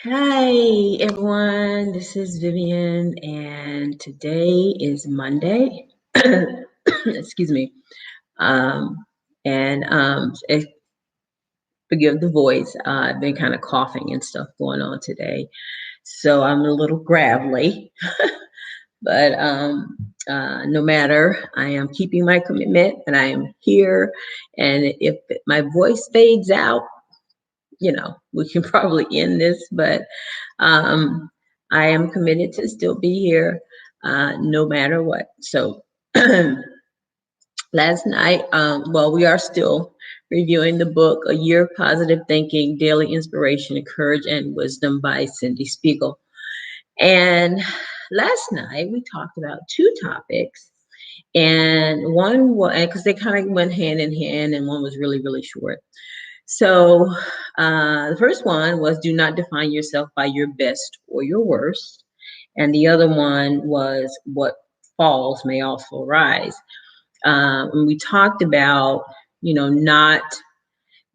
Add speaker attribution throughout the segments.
Speaker 1: Hi, everyone. This is Vivian, and today is Monday. Excuse me. Um, and forgive the voice. I've been kind of coughing and stuff going on today, so I'm a little gravelly. But no matter, I am keeping my commitment, and I am here. And if my voice fades out, we can probably end this, but um, I am committed to still be here no matter what. So last night, well, we are still reviewing the book, A Year of Positive Thinking, Daily Inspiration, Courage, and Wisdom by Cyndie Spiegel. And last night we talked about two topics. And one was, because they kind of went hand in hand, and one was really, really short. So the first one was do not define yourself by your best or your worst. And the other one was what falls may also rise. And we talked about, not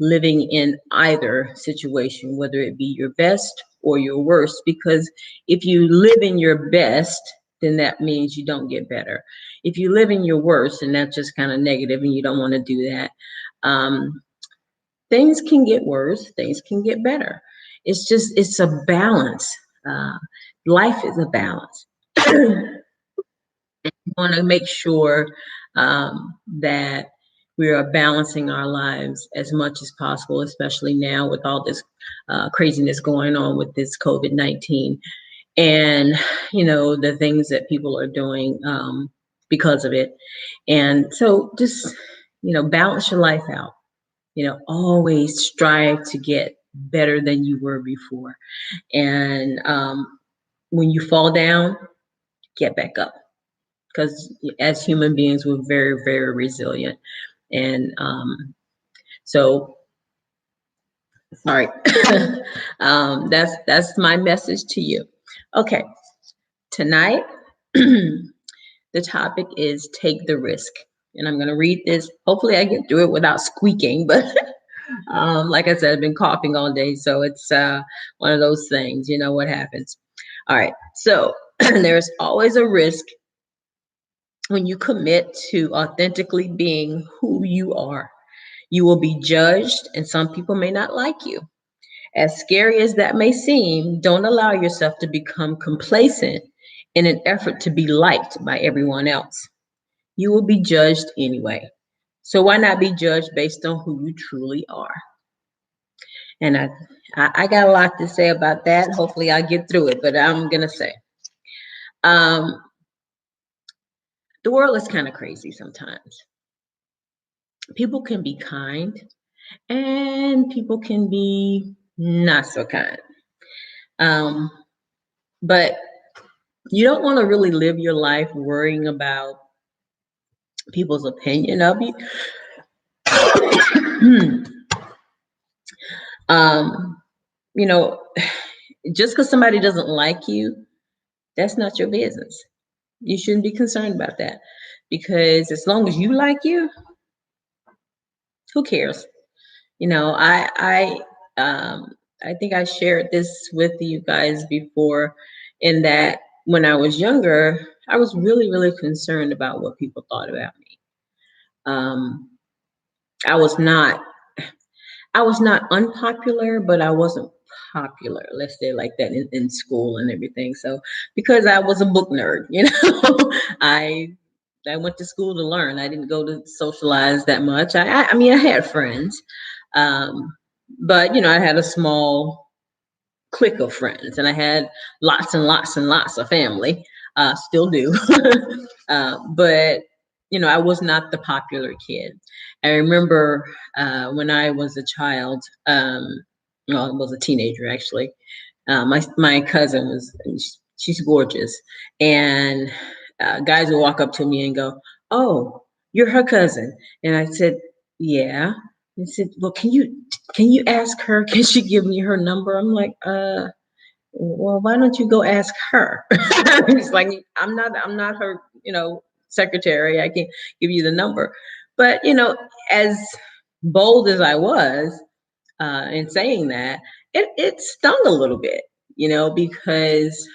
Speaker 1: living in either situation, whether it be your best or your worst, because if you live in your best, then that means you don't get better. If you live in your worst, and that's just kind of negative and you don't want to do that, um, things can get worse, things can get better. It's a balance. Uh, Life is a balance. You want to make sure that we are balancing our lives as much as possible, especially now with all this craziness going on with this COVID-19 and, the things that people are doing because of it. And so just, balance your life out. Always strive to get better than you were before. And when you fall down, get back up. Because as human beings, we're very, very resilient. And so, sorry, that's my message to you. Okay, tonight the topic is take the risk, and I'm going to read this. Hopefully, I get through it without squeaking, but like I said, I've been coughing all day, so it's one of those things. You know what happens. All right. So there's always a risk when you commit to authentically being who you are. You will be judged, and some people may not like you. As scary as that may seem, don't allow yourself to become complacent in an effort to be liked by everyone else. You will be judged anyway. So why not be judged based on who you truly are? And I got a lot to say about that. Hopefully I'll get through it, but I'm going to say, um, the world is kind of crazy sometimes. People can be kind and people can be not so kind. Um, but you don't want to really live your life worrying about people's opinion of you. um, you know, just because somebody doesn't like you, that's not your business. You shouldn't be concerned about that because as long as you like you, who cares? You know, I think I shared this with you guys before, in that when I was younger, I was really, really concerned about what people thought about me. Um, I was not I was not unpopular, but I wasn't popular, let's say like that, in school and everything. So because I was a book nerd, I I went to school to learn. I didn't go to socialize that much. I mean, I had friends, um, but I had a small clique of friends, and I had lots and lots and lots of family. Still do, but I was not the popular kid. I remember when I was a child, well, I was a teenager actually. My cousin she's gorgeous, and guys would walk up to me and go, "Oh, you're her cousin," and I said, "Yeah." He said, "Well, can you ask her? Can she give me her number?" I'm like, well, why don't you go ask her? He's like, I'm not her, secretary. I can't give you the number. But as bold as I was in saying that, it stung a little bit. because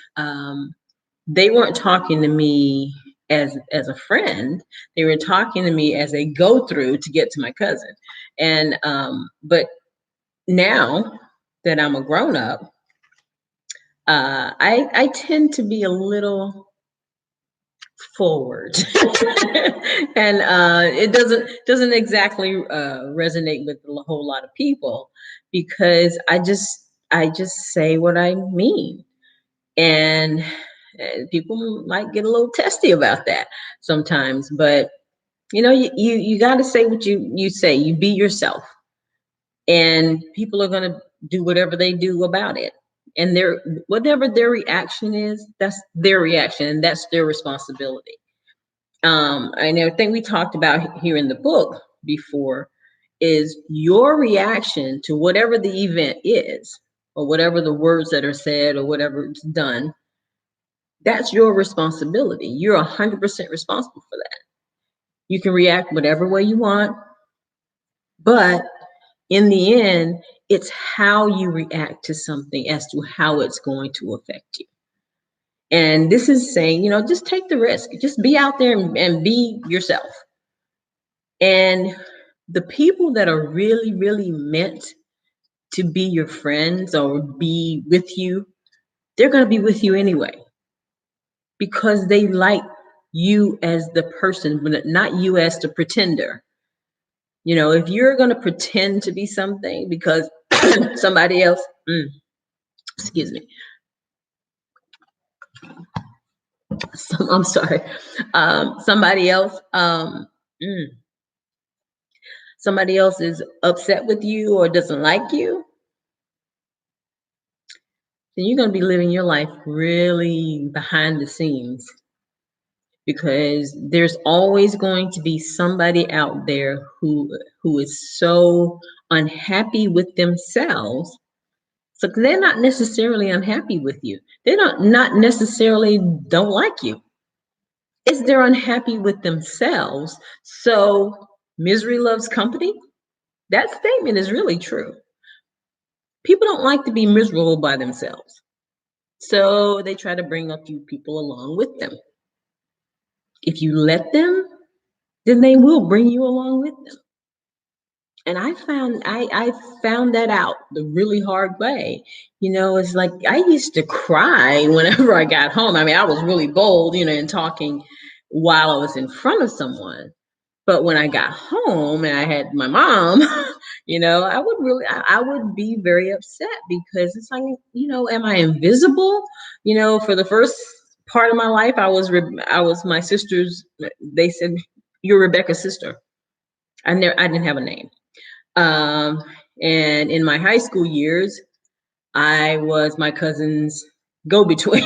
Speaker 1: they weren't talking to me as a friend. They were talking to me as a go through to get to my cousin. And but now that I'm a grown up, I tend to be a little forward, and it doesn't exactly resonate with a whole lot of people because I just say what I mean, and people might get a little testy about that sometimes. But you got to say what you say. You be yourself, and people are going to do whatever they do about it. And whatever their reaction is, that's their reaction, and that's their responsibility. And I think we talked about here in the book before is your reaction to whatever the event is, or whatever the words that are said, or whatever is done. That's your responsibility. You're 100% responsible for that. You can react whatever way you want, but in the end, it's how you react to something as to how it's going to affect you. And this is saying, just take the risk. Just be out there and be yourself. And the people that are really, really meant to be your friends or be with you, they're going to be with you anyway because they like you as the person, but not you as the pretender. If you're going to pretend to be something because somebody else, excuse me, I'm sorry, somebody else, mm, somebody else is upset with you or doesn't like you, then you're going to be living your life really behind the scenes because there's always going to be somebody out there who is so unhappy with themselves. So they're not necessarily unhappy with you. They not necessarily don't like you. It's they're unhappy with themselves. So misery loves company. That statement is really true. People don't like to be miserable by themselves. So they try to bring a few people along with them. If you let them, then they will bring you along with them. And I found that out the really hard way. It's like I used to cry whenever I got home. I mean, I was really bold, in talking while I was in front of someone. But when I got home and I had my mom, I would be very upset because it's like, am I invisible? For the first part of my life, I was my sister's. They said, "You're Rebecca's sister." I didn't have a name. Um, and in my high school years, I was my cousin's go-between.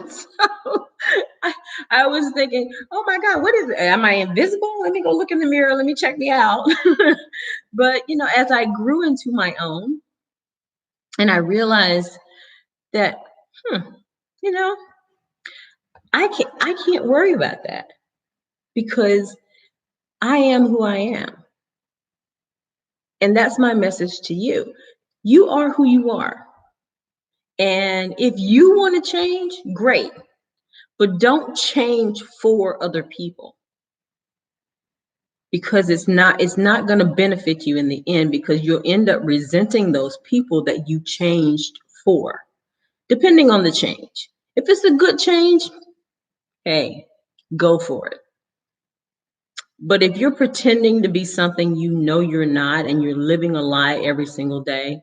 Speaker 1: So I, I was thinking, oh my God, what is it? Am I invisible? Let me go look in the mirror. Let me check me out. But, as I grew into my own and I realized that, you know, I can't worry about that because I am who I am. And that's my message to you. You are who you are. And if you want to change, great. But don't change for other people because it's not going to benefit you in the end because you'll end up resenting those people that you changed for, depending on the change. If it's a good change, hey, go for it. But if you're pretending to be something you're not and you're living a lie every single day,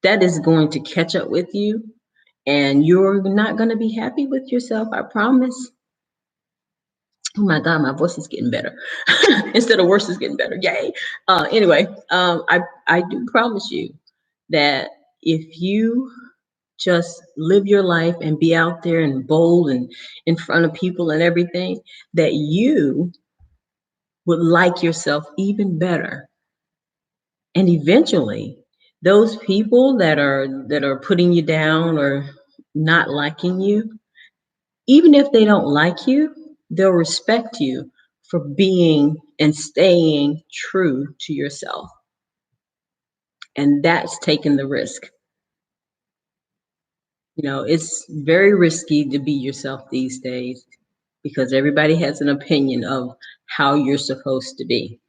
Speaker 1: that is going to catch up with you and you're not going to be happy with yourself, I promise. Oh my God, my voice is getting better. Instead of worse, it's getting better. Yay. Anyway, I do promise you that if you just live your life and be out there and bold and in front of people and everything, that you would like yourself even better. And eventually, those people that are putting you down or not liking you, even if they don't like you, they'll respect you for being and staying true to yourself. And that's taking the risk. It's very risky to be yourself these days because everybody has an opinion of how you're supposed to be.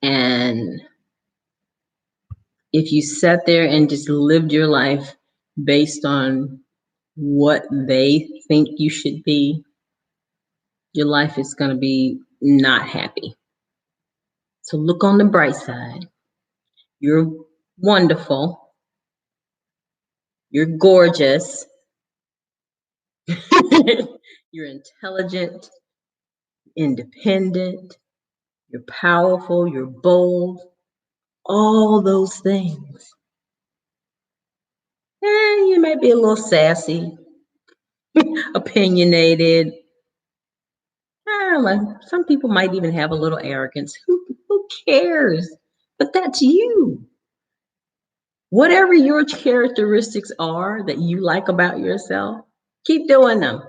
Speaker 1: And if you sat there and just lived your life based on what they think you should be, your life is going to be not happy. So look on the bright side. You're wonderful. You're gorgeous. You're intelligent, independent. You're powerful. You're bold. All those things. And you might be a little sassy, opinionated. I don't know. Some people might even have a little arrogance. Who cares? But that's you. Whatever your characteristics are that you like about yourself, keep doing them.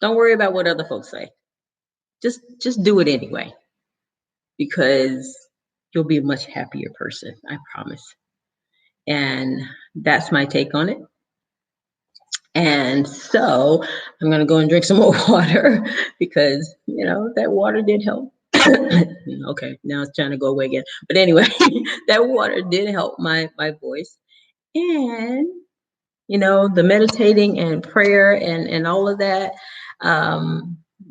Speaker 1: Don't worry about what other folks say. Just do it anyway because you'll be a much happier person, I promise. And that's my take on it. And so I'm going to go and drink some more water because, that water did help. Okay, now it's trying to go away again. But anyway, that water did help my voice. And, the meditating and prayer and all of that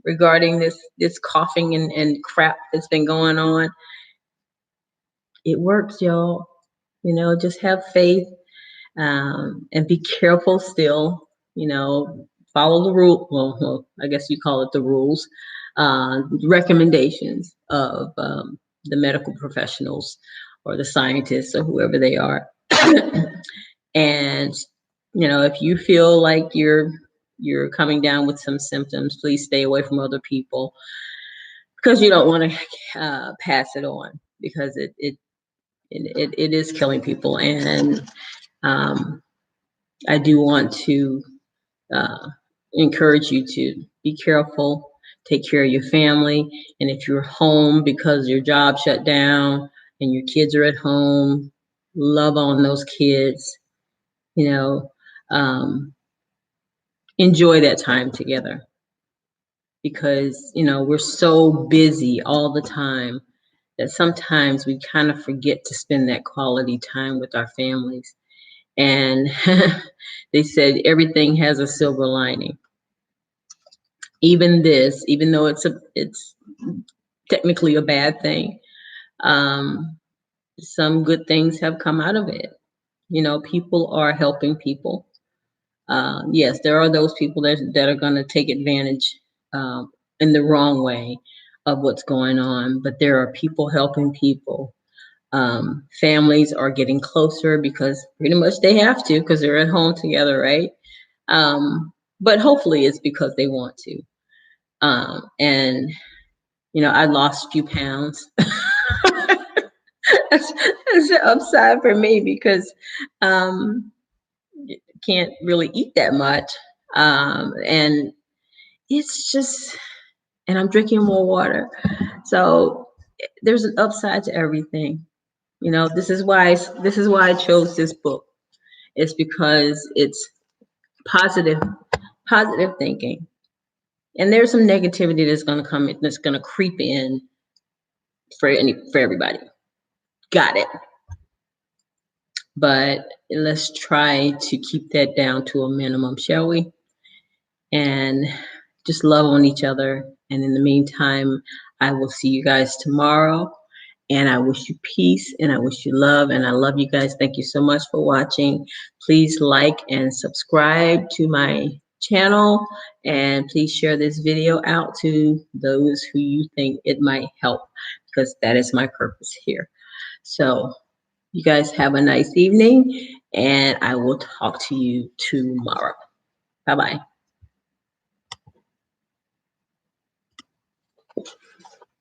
Speaker 1: regarding this coughing and crap that's been going on, it works, y'all. Just have faith and be careful still. Follow the rule. Well, I guess you call it the rules, recommendations of the medical professionals or the scientists or whoever they are. And if you feel like you're coming down with some symptoms, please stay away from other people because you don't want to pass it on because it is killing people. And I do want to encourage you to be careful, take care of your family, and if you're home because your job shut down and your kids are at home, love on those kids. Enjoy that time together because we're so busy all the time that sometimes we kind of forget to spend that quality time with our families. And they said everything has a silver lining. Even this, even though it's technically a bad thing, some good things have come out of it. People are helping people. Yes, there are those people that are going to take advantage in the wrong way of what's going on, but there are people helping people. Families are getting closer because pretty much they have to because they're at home together, right? But hopefully it's because they want to. And I lost a few pounds. That's the upside for me because can't really eat that much. And it's just, and I'm drinking more water. So there's an upside to everything. This is why I chose this book. It's because it's positive, positive thinking. And there's some negativity that's going to come in, that's going to creep in for everybody. Got it. But let's try to keep that down to a minimum, shall we? And just love on each other. And in the meantime, I will see you guys tomorrow. And I wish you peace and I wish you love. And I love you guys. Thank you so much for watching. Please like and subscribe to my channel. And please share this video out to those who you think it might help because that is my purpose here. So you guys have a nice evening and I will talk to you tomorrow. Bye-bye.